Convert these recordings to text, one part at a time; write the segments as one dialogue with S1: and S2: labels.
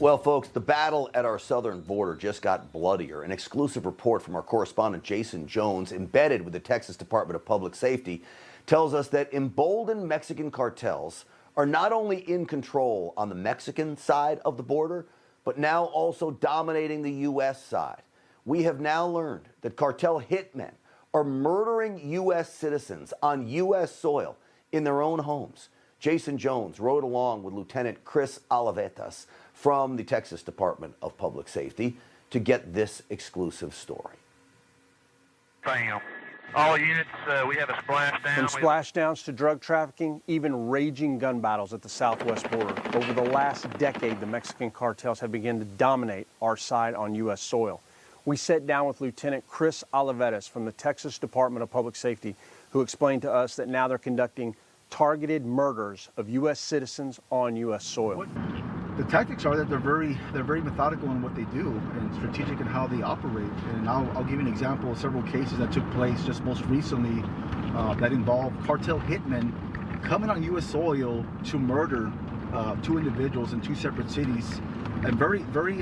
S1: Well, folks, the battle at our southern border just got bloodier. An exclusive report from our correspondent Jason Jones, embedded with the Texas Department of Public Safety, tells us that emboldened Mexican cartels are not only in control on the Mexican side of the border, but now also dominating the U.S. side. We have now learned that cartel hitmen are murdering U.S. citizens on U.S. soil in their own homes. Jason Jones rode along with Lieutenant Chris Olivetas from the Texas Department of Public Safety to get this exclusive story.
S2: Bam. All units, we have a splashdown.
S3: From splashdowns to drug trafficking, even raging gun battles at the southwest border. Over the last decade, the Mexican cartels have begun to dominate our side on U.S. soil. We sat down with Lieutenant Chris Olivetas from the Texas Department of Public Safety, who explained to us that now they're conducting targeted murders of U.S. citizens on U.S. soil.
S4: The tactics are that they're very methodical in what they do and strategic in how they operate. And I'll give you an example of several cases that took place just most recently that involved cartel hitmen coming on U.S. soil to murder two individuals in two separate cities, and very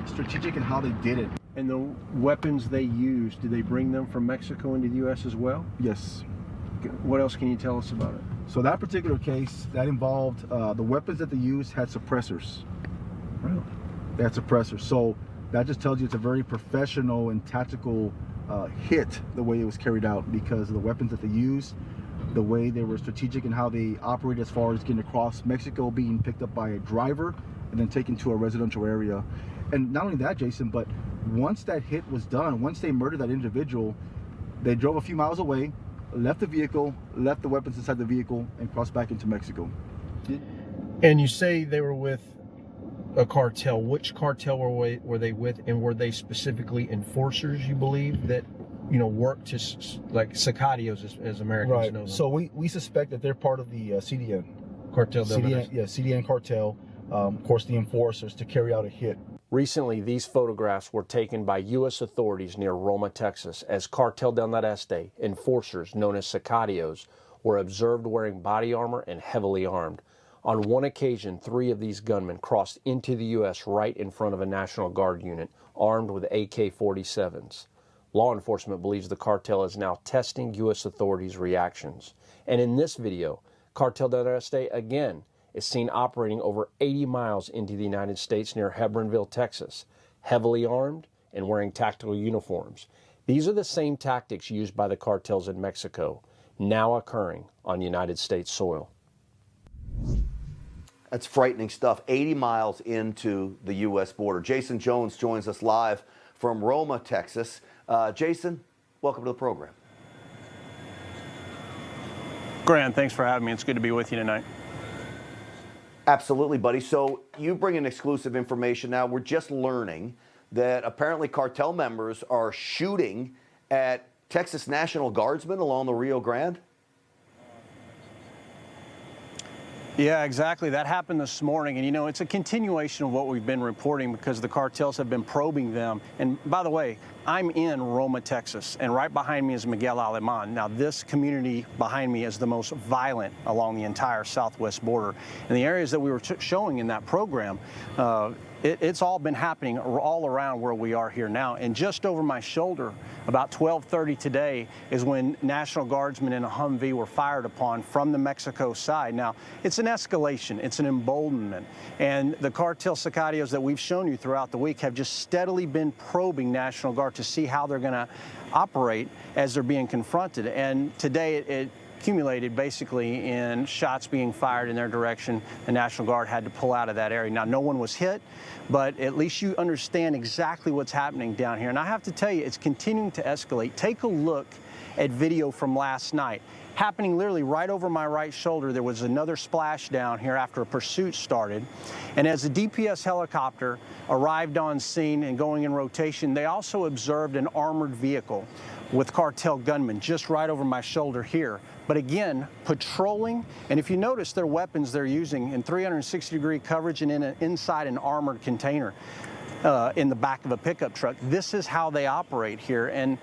S4: strategic in how they did it.
S3: And the weapons they used, did they bring them from Mexico into the U.S. as well?
S4: Yes.
S3: What else can you tell us about it?
S4: So that particular case, that involved the weapons that they used had suppressors.
S3: Really?
S4: They had suppressors. So that just tells you it's a very professional and tactical hit, the way it was carried out, because of the weapons that they used, the way they were strategic in how they operated as far as getting across Mexico, being picked up by a driver, and then taken to a residential area. And not only that, Jason, but once that hit was done, once they murdered that individual, they drove a few miles away, left the vehicle, left the weapons inside the vehicle, and crossed back into Mexico.
S3: And you say they were with a cartel. Which cartel were they with, and were they specifically enforcers, you believe, that, you know, work to, like Sicarios as Americans know them?
S4: So we suspect that they're part of the CDN.
S3: Cartel
S4: CDN, yeah, CDN cartel. Of course, the enforcers to carry out a hit.
S3: Recently, these photographs were taken by U.S. authorities near Roma, Texas, as Cartel del Noreste enforcers known as Sicarios were observed wearing body armor and heavily armed. On one occasion, 3 of these gunmen crossed into the U.S. right in front of a National Guard unit, armed with AK-47s. Law enforcement believes the cartel is now testing U.S. authorities' reactions. And in this video, Cartel del Noreste again is seen operating over 80 miles into the United States near Hebronville, Texas, heavily armed and wearing tactical uniforms. These are the same tactics used by the cartels in Mexico, now occurring on United States soil.
S1: That's frightening stuff. 80 miles into the U.S. border. Jason Jones joins us live from Roma, Texas. Jason, welcome to the program.
S3: Grant, thanks for having me. It's good to be with you tonight.
S1: Absolutely, buddy. So you bring in exclusive information now. We're just learning that apparently cartel members are shooting at Texas National Guardsmen along the Rio Grande.
S3: Yeah, exactly. That happened this morning. And, you know, it's a continuation of what we've been reporting because the cartels have been probing them. And by the way, I'm in Roma, Texas, and right behind me is Miguel Alemán. Now, this community behind me is the most violent along the entire southwest border. And the areas that we were showing in that program, it's all been happening all around where we are here now. And just over my shoulder, about 12:30 today, is when National Guardsmen in a Humvee were fired upon from the Mexico side. Now, it's an escalation. It's an emboldenment. And the cartel Sicarios that we've shown you throughout the week have just steadily been probing National Guard to see how they're going to operate as they're being confronted. And today it accumulated basically in shots being fired in their direction. The National Guard had to pull out of that area. Now, no one was hit, but at least you understand exactly what's happening down here. And I have to tell you, it's continuing to escalate. Take a look at video from last night. Happening literally right over my right shoulder, there was another splashdown here after a pursuit started. And as the DPS helicopter arrived on scene and going in rotation, they also observed an armored vehicle with cartel gunmen just right over my shoulder here. But again, patrolling, and if you notice their weapons they're using in 360-degree coverage and inside an armored container in the back of a pickup truck. This is how they operate here. And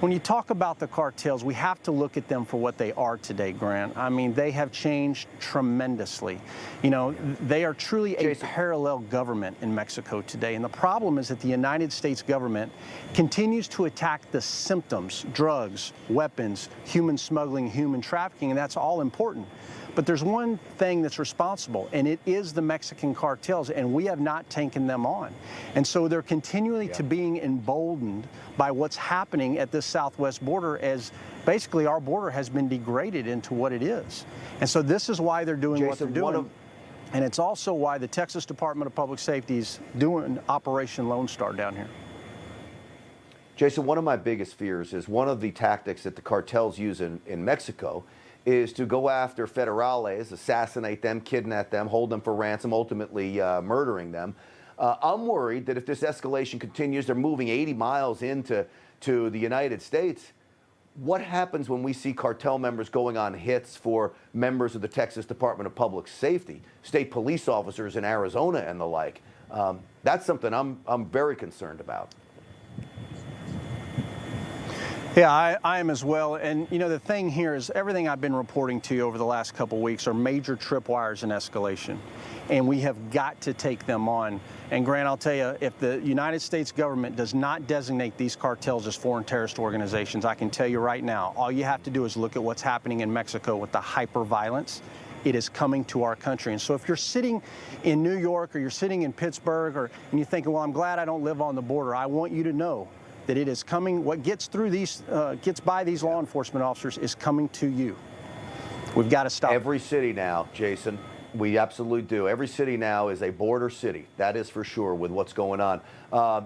S3: when you talk about the cartels, we have to look at them for what they are today, Grant. I mean, they have changed tremendously. You know, they are truly a
S1: Jason.
S3: parallel government in Mexico today. And the problem is that the United States government continues to attack the symptoms, drugs, weapons, human smuggling, human trafficking, and that's all important. But there's one thing that's responsible, and it is the Mexican cartels, and we have not taken them on. And so they're continually to being emboldened by what's happening at this southwest border, as basically our border has been degraded into what it is. And so this is why they're doing what they're
S1: Jason,
S3: doing. And it's also why the Texas Department of Public Safety is doing Operation Lone Star down here.
S1: Jason, one of my biggest fears is one of the tactics that the cartels use in Mexico is to go after federales, assassinate them, kidnap them, hold them for ransom, ultimately murdering them. I'm worried that if this escalation continues, they're moving 80 miles into the United States. What happens when we see cartel members going on hits for members of the Texas Department of Public Safety, state police officers in Arizona and the like? That's something I'm very concerned about.
S3: Yeah, I am as well. And, you know, the thing here is everything I've been reporting to you over the last couple of weeks are major tripwires in escalation. And we have got to take them on. And, Grant, I'll tell you, if the United States government does not designate these cartels as foreign terrorist organizations, I can tell you right now, all you have to do is look at what's happening in Mexico with the hyper-violence. It is coming to our country. And so if you're sitting in New York or you're sitting in Pittsburgh and you're thinking, well, I'm glad I don't live on the border, I want you to know that it is coming. What gets through these, gets by these law enforcement officers is coming to you. We've got to stop.
S1: Every city now, Jason, we absolutely do. Every city now is a border city. That is for sure with what's going on.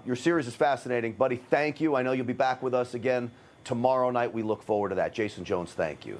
S1: Your series is fascinating, buddy. Thank you. I know you'll be back with us again tomorrow night. We look forward to that. Jason Jones, thank you.